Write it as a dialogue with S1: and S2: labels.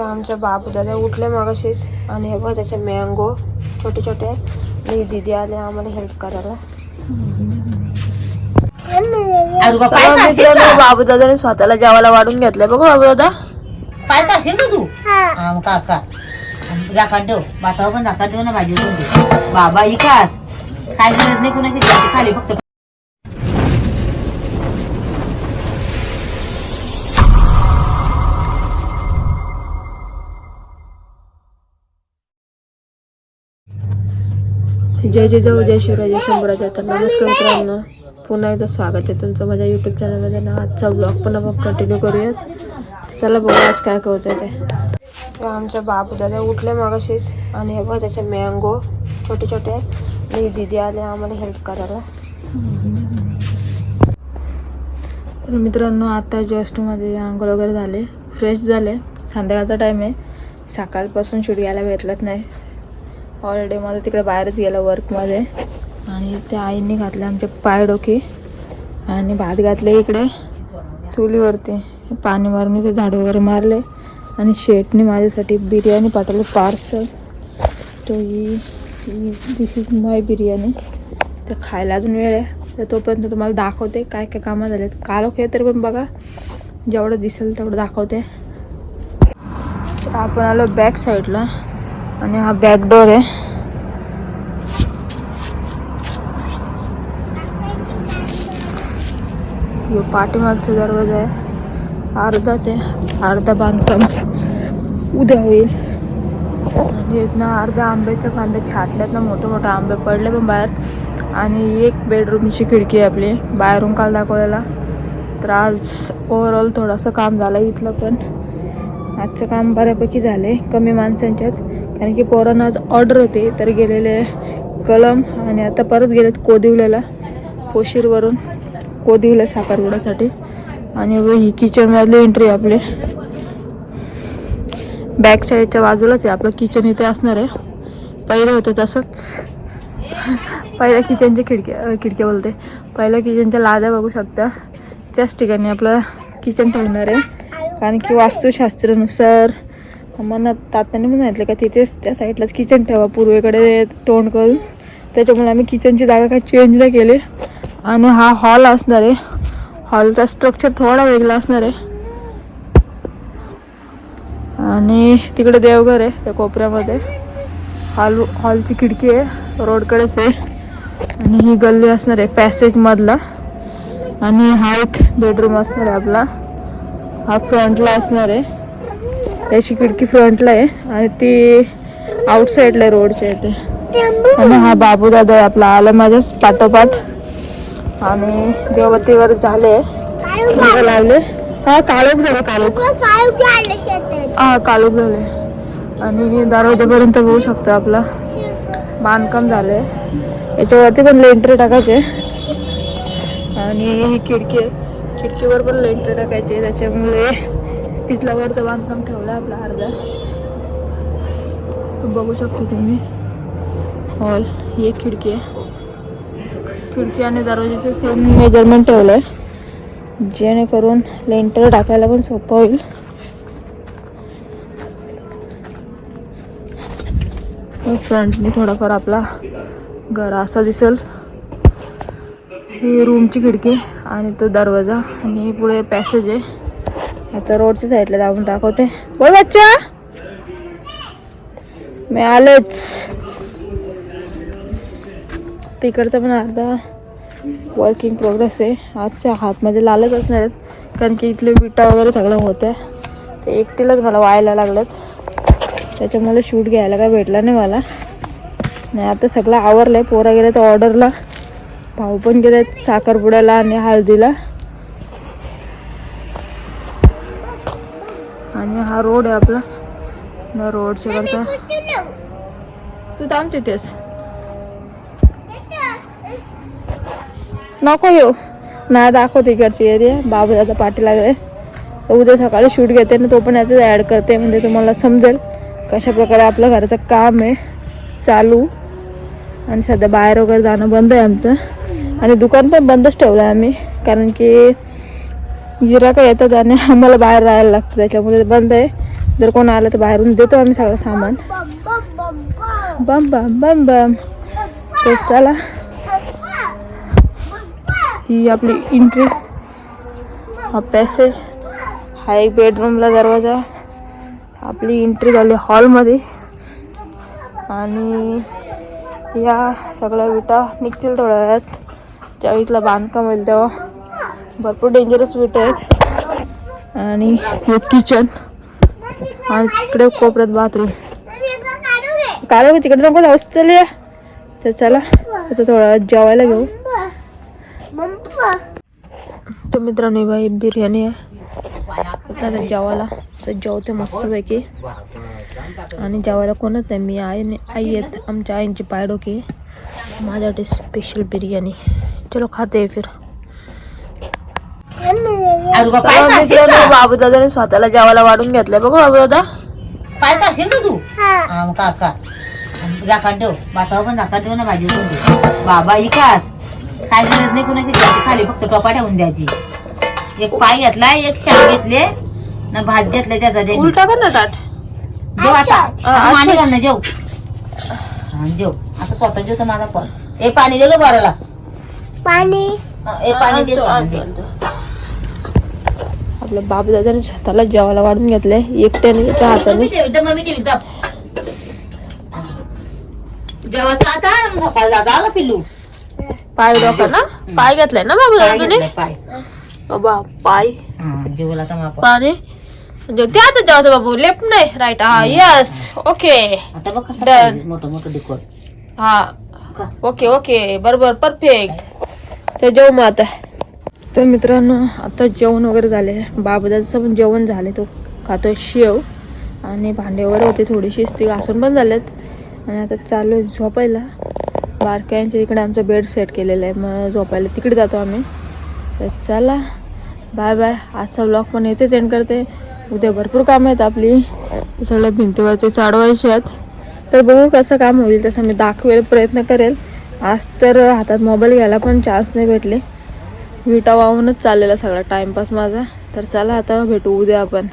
S1: आमचा बाबू दादा उठले मगाशीच आणि हे बघ त्याचे मँगो छोटे छोटे आणि दीदी आले आम्हाला हेल्प करायला. बाबू दादाने स्वतःला जेवायला वाढून घेतलंय. बघू बाबू दादा
S2: काय करशील ना तू? मग काका झाकण ठेव, भातावर पण झाकण ठेव ना, भाजी बाबा इकास काय गरज नाही कुणाची खाली फक्त.
S1: जय जय जाऊ जय शिवराय जय शंभराज. तर नमस्कार मित्रांनो, पुन्हा एकदा स्वागत आहे तुमचं माझ्या यूट्यूब चॅनलमध्ये ना. आजचा ब्लॉग पण आपण कंटिन्यू करूयात. चला बघू आज काय होतं ते. आमचा बाबू दादा उठले मगाशीच आणि हे बघ त्याचे मँगो छोटे छोटे आणि दीदी आले आम्हाला हेल्प करायला. तर मित्रांनो आता जस्ट माझे आंघोळ वगैरे झाले, फ्रेश झाले. संध्याकाळचा टाईम आहे, सकाळपासून शूट घ्यायला भेटलंच नाही. ऑलरेडी माझं तिकडे बाहेरच गेलं वर्कमध्ये. आणि त्या आईंनी घातले आमचे पाय डोके आणि भात घातले इकडे चुलीवरती. पाणी मारून ते झाड वगैरे मारले आणि शेटने माझ्यासाठी बिर्याणी पाठवली पार्सल. तो ही दिस इज माय बिर्याणी. तर खायला अजून वेळ आहे, तर तोपर्यंत तुम्हाला दाखवते काय काय कामं झालेत. काल ओके तरी पण बघा जेवढं दिसेल तेवढं दाखवते. आपण आलो बॅक साईडला आणि हा बॅक डोर आहे. यो पाठीमागचा दरवाजा आहे, अर्धाच आहे, अर्धा बांधकाम उद्या होईल. आणि ना अर्ध्या आंब्याच्या फांद्या छाटल्यात ना, मोठे मोठे आंबे पडले पण बाहेर. आणि एक बेडरूमची खिडकी आहे आपली, बाहेरून काल दाखवलेला. तर आज ओव्हरऑल थोडंसं काम झालं इथलं, पण आजचं काम बऱ्यापैकी झाले कमी माणसांच्यात. कारण की पोरांना आज ऑर्डर होते, तर गेलेले कलम आणि आता परत गेलेत कोदिवल्याला, कोशीरवरून कोदिवल्या साखरपुड्यासाठी. आणि ही किचनमधली एंट्री आपले बॅक साईडच्या बाजूलाच आहे आपलं किचन, इथे असणार आहे. पहिलं होतं तसंच, पहिल्या किचनच्या खिडक्या बोलते, पहिल्या किचनच्या लाद्या बघू शकता, त्याच ठिकाणी आपलं किचन ठेवणार आहे. कारण की वास्तुशास्त्रानुसार आम्हाला तात्याने पण सांगितलं का तिथेच त्या साईडलाच किचन ठेवा, पूर्वेकडे तोंड करून. त्याच्यामुळे आम्ही किचनची जागा काही चेंज नाही केली. आणि हा हॉल असणार आहे, हॉलचा स्ट्रक्चर थोडा वेगळा असणार आहे. आणि तिकडे देवघर आहे त्या कोपऱ्यामध्ये. हॉलची खिडकी आहे, रोडकडेच आहे. आणि ही गल्ली असणार आहे पॅसेजमधला. आणि हा एक बेडरूम असणार आहे आपला, हा फ्रंटला असणार आहे. त्याची खिडकी फ्रंटला आहे आणि ती आउटसाईडला आहे रोडच्या इथे. आणि हा बाबू दादा आहे आपला, आला माझ्याच पाठोपाठ. आणि देवबत्ती वगैरे झाले लावले. हा काळोख झाले, काळोख हा काळोख झाले. आणि दरवाजापर्यंत बघू शकतो आपला बांधकाम झालंय. याच्यावरती पण लेंटर टाकायचे. आणि ही खिडकी आहे, खिडकीवर पण लेंटर टाकायचे. त्याच्यामुळे तिथला वरचं बांधकाम ठेवलं आपला अर्धा. बघू शकतो तुम्ही हॉल, ही एक खिडकी आहे. खिडकी आणि दरवाजाचं सेम मेजरमेंट ठेवलं आहे, जेणेकरून लेंटर टाकायला पण सोपं होईल. फ्रंटने थोडाफार आपला घर असा दिसेल. ही रूमची खिडकी आणि तो दरवाजा आणि पुढे पॅसेज आहे. आता रोडच्या साईडला जाऊन दाखवते. बोल बच्चा, मी आलेच. तिकडचा पण अर्धा वर्किंग प्रोग्रेस आहे. आजच्या हातमध्ये लालच असणार आहेत, कारण की इथले विटा वगैरे सगळं होतं. ते एकटीलाच मला व्हायला लागलं, त्याच्यामुळे शूट घ्यायला काय भेटला नाही मला. नाही आता सगळं आवरलं आहे. पोरा गेले तर ऑर्डरला, भाऊ पण गेले साखरपुड्याला आणि हळदीला. आणि हा रोड आहे आपला, ना रोडच्या करता तू थांब तिथेच, नको येऊ ना. दाखवते इकडची एरिया. बाबू दादा पाठी लागले, तर उद्या सकाळी शूट घेते ना, तो पण यातच ॲड करते, म्हणजे तुम्हाला समजेल कशा प्रकारे आपलं घराचं काम आहे चालू. आणि सध्या बाहेर वगैरे जाणं बंद आहे आमचं. आणि दुकान पण बंदच ठेवलं आहे आम्ही, कारण की गिऱ्हाईक येतात आणि आम्हाला बाहेर राहायला लागतं, त्याच्यामुळे बंद आहे. जर कोण आलं तर बाहेरून देतो आम्ही सगळं सामान. बम बम बम बम. तर चला, ही आपली एंट्री, हा पॅसेज, हा एक बेडरूमला दरवाजा. आपली एंट्री झाली हॉलमध्ये. आणि या सगळ्या विटा निघतील थोड्या वेळात. ज्या इथला बांधकाम होईल तेव्हा. भरपूर डेंजरस विटा आहेत. आणि हे किचन आणि तिकडे कोपऱ्यात बाथरूम. काढू तिकडे नको जाऊस. चल. तर चला आता थोडा जेवायला घेऊ. तर मित्रांनो बाई बिर्याणी आहे. आता जेवायला तर जेवते मस्तपैकी. आणि जेवायला कोणच नाही, मी आई आहेत. आमच्या आईंची पायडोकी. माझ्यासाठी स्पेशल बिर्याणी. चलो खाते फिर. बाबू दादाने स्वतःला जेवायला वाढून घेतलंय. बघू बाबू दादा
S2: पाय असेल ना तू. मग काका झाकण ठेव, भातावर पण झाकण ठेव ना, भाजी बाबा इकास काय गरज नाही कुणाची खाली, फक्त टोपा ठेवून द्यायची. एक पाय घेतलाय, एक शाल घेतले ना, भात घेतलाय त्याचा
S1: उलटा कर ना ताट.
S2: जेव आता पाणी घाल ना, जेव जेव आता स्वतः जेव तर मला पण. ए पाणी दे ग बरला. पाणी पाणी दे.
S1: आपल्या बाबू दादाने स्वतःला जेवायला वाढून घेतलंय एकट्याने त्याच्या हाताने.
S2: जेवायचं आता दादा पिल्लू.
S1: पाय डोका ना, पाय घेतलाय ना बाबू दादा तुम्ही.
S2: पाय
S1: बाबा पाय
S2: जेवला तर
S1: पाणी जेवते आता. जेवायचं बाबू, लेफ्ट नाही राईट. हा यस ओके.
S2: आता बघ कसं मोठं मोठं डेकोर.
S1: हा ओके ओके बरोबर परफेक्ट. तर जेव मग आता. तर मित्रांनो आता जेवण वगैरे झाले. बाबूदाचं पण जेवण झाले, तो खातोय शेव. आणि भांडे वगैरे होते थोडीशी, ती घासून पण झालेत. आणि आता चालू आहे झोपायला. बारक्यांच्या इकडे आमचं बेड सेट केलेलं आहे, मग झोपायला तिकडे जातो आम्ही. तर चला बाय बाय. आजचा व्लॉग पण येथे सेंड करते. उद्या भरपूर काम आहेत आपली, सगळ्या भिंतीवरचे चाडवायचे आहेत. तर बघू कसं काम होईल तसं मी दाखवेल, प्रयत्न करेल. आज तर हातात मोबाईल घ्यायला पण चान्स नाही भेटले. विटा वाहूनच चाललेला सगळा टाइमपास माझा. तर चला आता भेटू उद्या आपण.